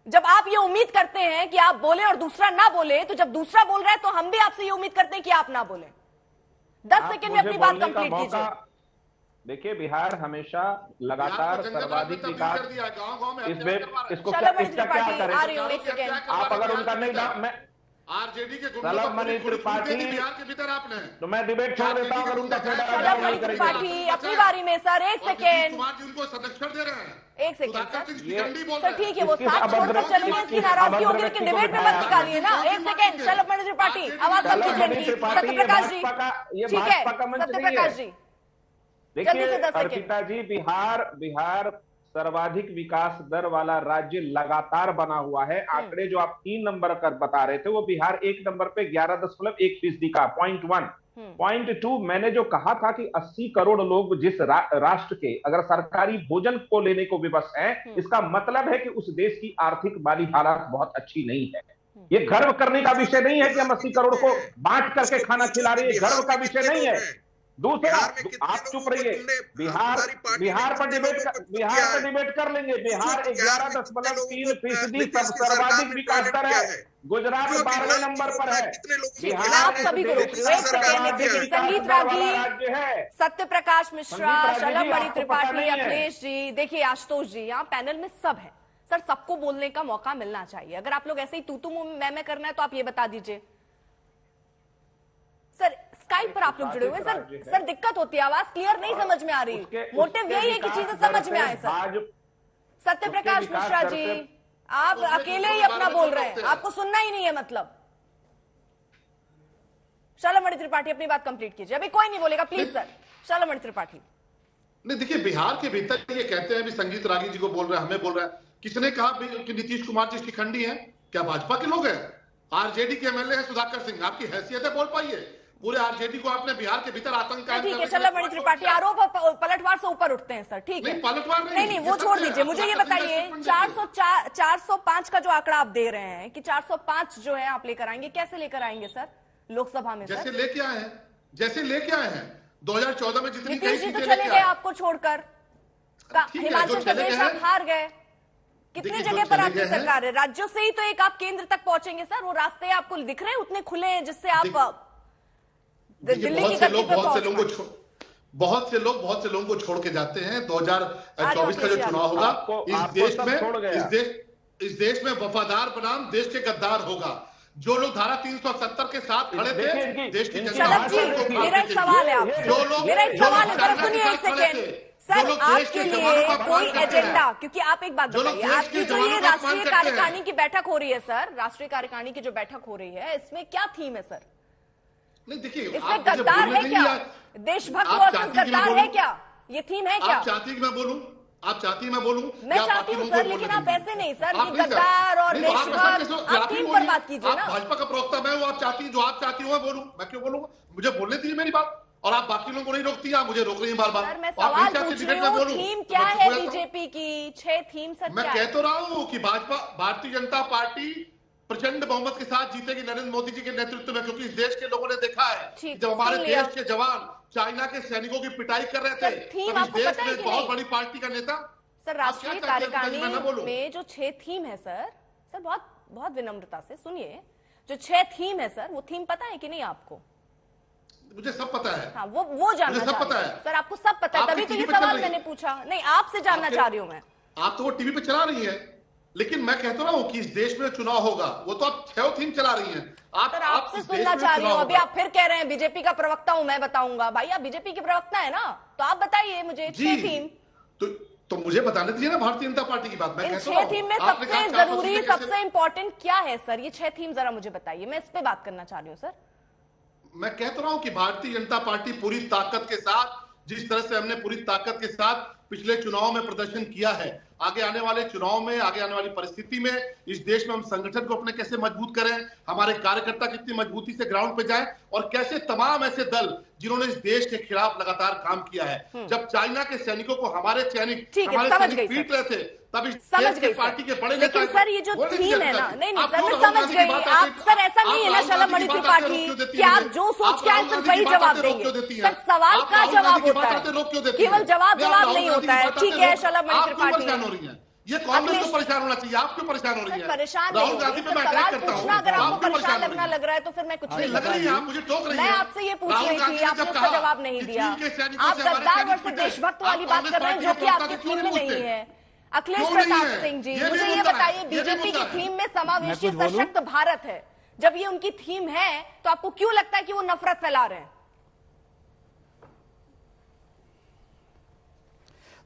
जब आप ये उम्मीद करते हैं कि आप बोले और दूसरा ना बोले, तो जब दूसरा बोल रहा है तो हम भी आपसे ये उम्मीद करते हैं कि आप ना बोले। 10 सेकंड में अपनी बात कंप्लीट कीजिए। देखिए, बिहार हमेशा लगातार सर्वाधिक विकास इसको इसका क्या करें आप? अगर उनका नहीं, मैं आरजेडी के सलमणि त्रिपाठी बिहार के भीतर आपने, तो मैं डिबेट छोड़ देता हूं अगर उनका सलमणि त्रिपाठी अपनी बारी में। सर एक सेकेंड, कुमार जी उनको संरक्षण दे रहे हैं। एक सेकेंड सर, सर ठीक है, वो साथ छोड़कर चलेंगे, इसकी नाराजगी होगी, लेकिन डिबेट में मत निकालिए ना। एक सेकेंड, सलमणि त्रिपाठी आवाज कम कीजिए। सत्यप्रकाश जी, ठीक है सत्यप्रकाश जी, देखिए अर्पिता जी, बिहार सर्वाधिक विकास दर वाला राज्य लगातार बना हुआ है। आंकड़े जो आप 3 नंबर कर बता रहे थे, वो बिहार 1 नंबर पे 11.1% का, पॉइंट 2। मैंने जो कहा था कि 80 करोड़ लोग जिस राष्ट्र के अगर सरकारी भोजन को लेने को विवश हैं, इसका मतलब है कि उस देश की आर्थिक माली हालत बहुत अच्छी नहीं है। ये गर्व करने का विषय नहीं है कि हम 80 करोड़ को बांट करके खाना खिला रहे हैं, गर्व का विषय नहीं है। दूसरा, आप चुप रहिए, बिहार पर डिबेट कर लेंगे। बिहार 11.3% सर्वाधिक विकास दर है, गुजरात 12वें नंबर पर है। बिहार आप सभी को रोक रहे हो। संगीत रागी, सत्यप्रकाश मिश्रा, सलमणि त्रिपाठी, अखिलेश जी, देखिए आशुतोष जी, यहाँ पैनल में सब है सर, सबको बोलने का मौका मिलना चाहिए। अगर आप लोग ऐसे ही तू मैं करना है तो आप ये बता दीजिए। सर स्काइप पर आप लोग जुड़े हुए सर दिक्कत होती है, आवाज क्लियर नहीं समझ में आ रही। मोटिव यही है कि चीजें समझ में आए। सर सत्यप्रकाश मिश्रा जी, आप अकेले ही अपना बोल रहे हैं, आपको सुनना ही नहीं है मतलब। सलमणि त्रिपाठी अपनी बात कंप्लीट कीजिए, अभी कोई नहीं बोलेगा प्लीज सर। सलमणि त्रिपाठी, नहीं देखिए, बिहार के भीतर ये कहते हैं भी संगीत रागी जी को बोल रहे हैं, हमें बोल रहे हैं। किसने कहा कि नीतीश कुमार जी शिखंडी हैं? क्या भाजपा के लोग हैं? आरजेडी के एमएलए हैं सुधाकर सिंह, आपकी हैसियत है बोल पाइए? पूरे आरजेडी को आपने बिहार के भीतर आतंक का, ठीक है सलमणि त्रिपाठी, आरोप पलटवार से ऊपर उठते हैं सर, ठीक है पलटवार नहीं वो छोड़ दीजिए। मुझे ये बताइए, 405 का जो आंकड़ा आप दे रहे हैं कि 405 जो है आप लेकर आएंगे, कैसे लेकर आएंगे सर लोकसभा में? जैसे लेके आए हैं 2014 में जितनी नीतीश जी तो चले गए आपको छोड़कर, हिमाचल प्रदेश आप हार गए, कितनी जगह पर आपकी सरकार है? राज्यों से ही तो एक आप केंद्र तक पहुंचेंगे सर, वो रास्ते आपको दिख रहे हैं उतने खुले हैं जिससे आप दिल्ली की गद्दी पे बहुत से लोगों को छोड़ के जाते हैं। 2024 का जो चुनाव होगा, इस देश में वफादार बनाम देश के गद्दार होगा। जो लोग धारा 370 के साथ खड़े थे, देश की जनता, मेरा एक सवाल है आपसे, मेरा एक सवाल है, जरा सुनिए एक सेकेंड सर। आपके लिए कोई एजेंडा, क्योंकि आप एक बात बताइए, आपकी जो ये राष्ट्रीय कार्यकारिणी की बैठक हो रही है सर, राष्ट्रीय कार्यकारिणी की जो बैठक हो रही है, इसमें क्या थीम है सर? नहीं देखिए, इसमें गद्दार है क्या? देशभक्त वर्सेस गद्दार है क्या? ये थीम है क्या? आप चाहती कि मैं बोलूं? आप चाहती मैं बोलूं? मैं चाहती हूं सर, लेकिन आप ऐसे नहीं सर कि गद्दार और देशभक्त, आप थीम पर बात कीजिए ना। भाजपा का प्रवक्ता मैं हूं, आप चाहती जो आप चाहती हो मैं बोलूं, मैं क्यों बोलूंगा? मुझे बोलने दीजिए मेरी बात, और आप बाकी लोगों को नहीं रोकती, आप मुझे रोक रही हैं बार-बार। सर मैं सवाल पूछ रही हूं, थीम क्या है बीजेपी की? 6 थीम सर मैं कह तो रहा हूं कि भारतीय जनता पार्टी प्रचंड बहुमत के साथ जीतेगी नरेंद्र मोदी जी के नेतृत्व में, क्योंकि इस देश के लोगों ने देखा है जब हमारे देश के जवान चाइना के सैनिकों की पिटाई कर रहे थे, तो इस देश में बहुत बड़ी पार्टी का नेता सर राष्ट्रीय कार्यकारिणी में जो 6 थीम है सर बहुत विनम्रता से सुनिए, जो 6 थीम है सर, वो थीम पता है कि नहीं आपको? मुझे सब पता है। हाँ, वो जानना सब पता है सर, आपको सब पता है, तभी तो ये सवाल मैंने पूछा। नहीं, आपसे जानना चाह रही हूँ मैं। आप तो वो टीवी पे चला रही है, लेकिन मैं कहता रहा हूं कि इस देश में चुनाव होगा, वो तो आप 6 थीम चला रही हैं। आपसे सुनना चाह रही हूँ, अभी आप फिर कह रहे हैं बीजेपी का प्रवक्ता हूं मैं बताऊंगा। भाई आप बीजेपी के प्रवक्ता है ना, तो आप बताइए मुझे 6 थीम। तो मुझे बताने दीजिए ना भारतीय जनता पार्टी की बात। मैं कहता हूं 6 थीम में सबसे जरूरी, सबसे इंपॉर्टेंट क्या है सर? ये 6 थीम जरा मुझे बताइए, मैं इस पे बात करना चाह रही हूँ सर। मैं कहता रहा हूं कि भारतीय जनता पार्टी पूरी ताकत के साथ, जिस तरह से हमने पूरी ताकत के साथ पिछले चुनाव में प्रदर्शन किया है, आगे आने वाले चुनाव में, आगे आने वाली परिस्थिति में इस देश में हम संगठन को अपने कैसे मजबूत करें, हमारे कार्यकर्ता कितनी मजबूती से ग्राउंड पे जाएं, और कैसे तमाम ऐसे दल जिन्होंने इस देश के खिलाफ लगातार काम किया है। जब चाइना के सैनिकों को हमारे सैनिक पीट रहे थे, तब इस देश के पार्टी के बड़े, लेकिन सर ये जो थीम है ना, नहीं सर मैं समझ गई। आप सर ऐसा नहीं है ना सलमणि त्रिपाठी कि आप जो सोच के आए सर वही जवाब देंगे। सर सवाल का जवाब होता है, केवल जवाब नहीं होता है। ठीक है सलमणि त्रिपाठी, ये कांग्रेस को परेशान होना चाहिए, आप क्यों परेशान हो रही है? परेशान राहुल नहीं गांधी पे मैं सवाल अटैक करता पूछना, हूं, अगर आपको आप क्यों परेशान परेशान लगना लग रहा है तो फिर मैं कुछ नहीं लग रही है, आप मुझे टोक रही मैं है। आपसे ये पूछ राहुल रही गांधी थी, ने आपने जब उसका कहा जवाब नहीं कि दिया। चीन के सैनिकों आप से हमारे गद्दार सैनिक वर्सेस पिटे, देशभक्त आप वाली बात कांग्रेस कर रहे हैं पार्टी जो को कि टोकता आपकी तो क्यों थीम में नहीं नहीं पूछते? है। अखिलेश क्यों नहीं प्रताप है? सिंह जी, ये भी मुझे ये मुद्दा है, बताइए, ये भी बीजेपी मुद्दा की है। थीम में समावेशी मैं कुछ बोलूं? सशक्त भारत है, जब ये उनकी थीम है तो आपको क्यों लगता है कि वो नफरत फैला रहे हैं?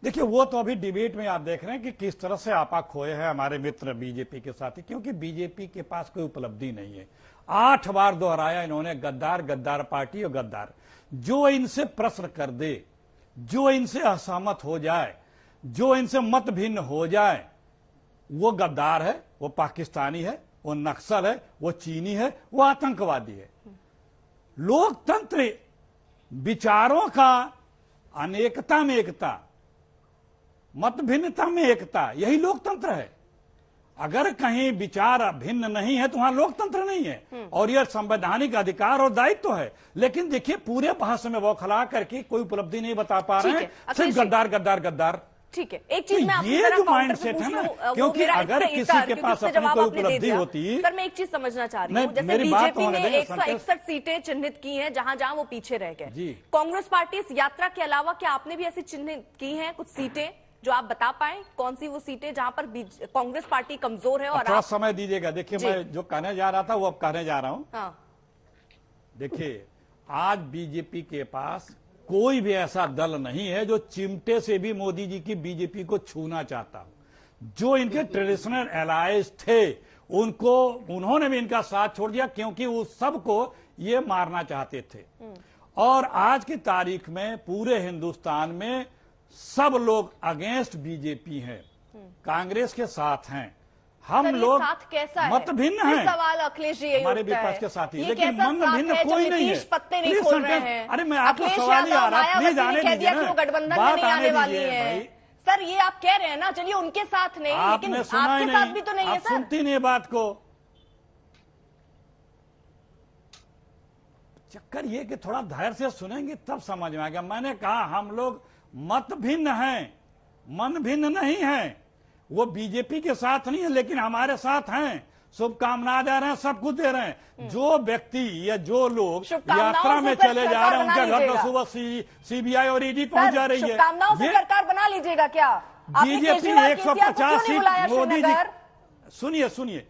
देखिए, वो तो अभी डिबेट में आप देख रहे हैं कि किस तरह से आपा खोए हैं हमारे मित्र बीजेपी के साथी, क्योंकि बीजेपी के पास कोई उपलब्धि नहीं है। 8 बार दोहराया इन्होंने गद्दार, गद्दार पार्टी और गद्दार। जो इनसे प्रश्न कर दे, जो इनसे असहमत हो जाए, जो इनसे मत भिन्न हो जाए, वो गद्दार है, वो पाकिस्तानी है, वो नक्सल है, वो चीनी है, वो आतंकवादी है। लोकतंत्र विचारों का अनेकता में एकता, मत भिन्नता में एकता, यही लोकतंत्र है। अगर कहीं विचार भिन्न नहीं है तो वहां लोकतंत्र नहीं है, और यह संवैधानिक अधिकार और दायित्व है। लेकिन देखिए, पूरे भाषण में बौखला करके कोई उपलब्धि नहीं बता पा रहे हैं, सिर्फ गद्दार गद्दार गद्दार। ठीक है, एक चीज मैं आपसे ये जरा जो काउंटर माइंडसेट पे है पूछ ना, लूं, क्योंकि मेरा अगर इससे किसी इतर, के क्योंकि पास उससे अपनी जवाब कोई आपने दे उपलब्धि दिया। होती। सर, मैं एक चीज समझना चाह रही हूँ, नहीं, जैसे मेरी बात बीजेपी होने ने दें, 161 सीटें चिन्हित की हैं, जहां जहां वो पीछे रह गए। जी। कांग्रेस पार्टी इस यात्रा के अलावा क्या आपने भी ऐसी चिन्हित की हैं कुछ सीटें जो आप बता पाए? कौन सी वो सीटें जहां पर कांग्रेस पार्टी कमजोर है? और थोड़ा आप समय दीजिएगा। देखिए, मैं जो कहने जा रहा था वो अब कहने जा रहा हूं। हाँ, देखिए, आज बीजेपी के पास कोई भी ऐसा दल नहीं है जो चिमटे से भी मोदी जी की बीजेपी को छूना चाहता हो। जो इनके ट्रेडिशनल एलायंस थे, उन्होंने भी इनका साथ छोड़ दिया, क्योंकि उस सबको ये मारना चाहते थे। और आज की तारीख में पूरे हिंदुस्तान में सब लोग अगेंस्ट बीजेपी हैं, कांग्रेस के साथ हैं। हम सर, ये लोग साथ कैसा है? मत भिन्न ये हैं, सवाल अखिलेश जी यही हमारे उठता है। विपक्ष के साथी, ये लेकिन कैसा मन साथ भिन्न है जब कोई नहीं है। नीतीश पत्ते नहीं प्लीज खोल सेंटेंस- रहे हैं? अरे मैं आपको अखिलेश सवाल ही आ यादव, रहा है, प्लीज मायावती ने आने कह दिया दीजिए कि वो ना। गठबंधन में बात नहीं आने आने वाली दीजिए है। भाई। सर, ये आप कह रहे हैं ना, चलिए उनके साथ नहीं, लेकिन आपने सुना ही आपके साथ भी नहीं, तो नहीं है आप सर। सुनती नहीं बात को। चक्कर ये कि थोड़ा धैर्य से सुनेंगे तब समझ में आएगा। मैंने कहा हम लोग मत भिन्न हैं, मन भिन्न नहीं है। वो बीजेपी के साथ नहीं है, लेकिन हमारे साथ हैं। शुभकामना दे रहे हैं, सब कुछ दे रहे हैं। जो व्यक्ति या जो लोग यात्रा में चले जा रहे हैं, उनके घर में सुबह सीबीआई और ईडी पहुंच जा रही है। शुभकामनाओं से सरकार बना लीजिएगा क्या? BJP 150 seat Modi ji. सुनिए,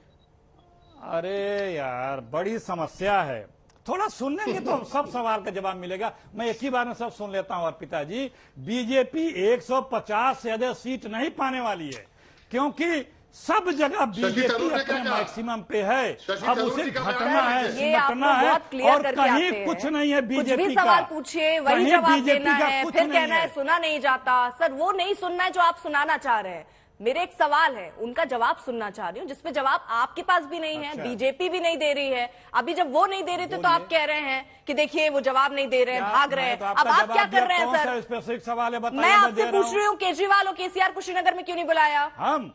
अरे यार, बड़ी समस्या है। थोड़ा सुन लेंगे तो सब सवाल का जवाब मिलेगा। मैं एक ही बार में सब सुन लेता हूं। अर्पिता जी, बीजेपी 150 से अधिक सीट नहीं पाने वाली है, क्योंकि सब जगह बीजेपी अपने मैक्सिमम पे है। अब उसे घटना है, सिमटना है, और कहीं कुछ नहीं है बीजेपी का। सवाल पूछिए, वही जवाब देना है, फिर कहना है सुना नहीं जाता। सर, वो नहीं सुनना है जो आप सुनाना चाह रहे हैं। मेरे एक सवाल है, उनका जवाब सुनना चाह रही हूँ, जिसपे जवाब आपके पास भी नहीं है, बीजेपी भी नहीं दे रही है। अभी जब वो नहीं दे रही थी तो आप कह रहे हैं कि देखिए वो जवाब नहीं दे रहे हैं, भाग रहे हैं। अब आप क्या कर रहे हैं सर? स्पेसिफिक सवाल है, बताइए। मैं आपसे पूछ रही हूँ, केजरीवाल और केसीआर को श्रीनगर में क्यों नहीं बुलाया? हम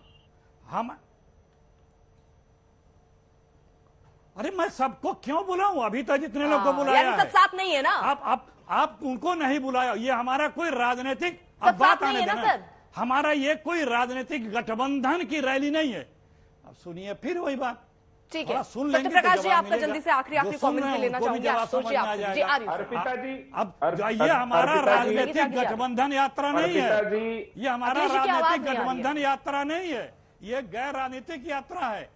अरे मैं सबको क्यों बुलाऊं? अभी तक जितने लोग को बुलाया यानी सब साथ नहीं है ना? आप उनको नहीं बुलाया। ये हमारा कोई राजनीतिक, सब अब बात साथ नहीं आने है ना देना, सर? हमारा ये कोई राजनीतिक गठबंधन की रैली नहीं है। अब सुनिए, फिर वही बात। ठीक है, सुन लेंगे सत्यप्रकाश तो जी, जवाब आपका मिलेगा। जल्दी से आखिरी कमेंट भी लेना चाहूंगी। अर्पिता जी, अब ये हमारा राजनीतिक गठबंधन यात्रा नहीं है। ये हमारा राजनीतिक गठबंधन यात्रा नहीं है, ये गैर राजनीतिक यात्रा है।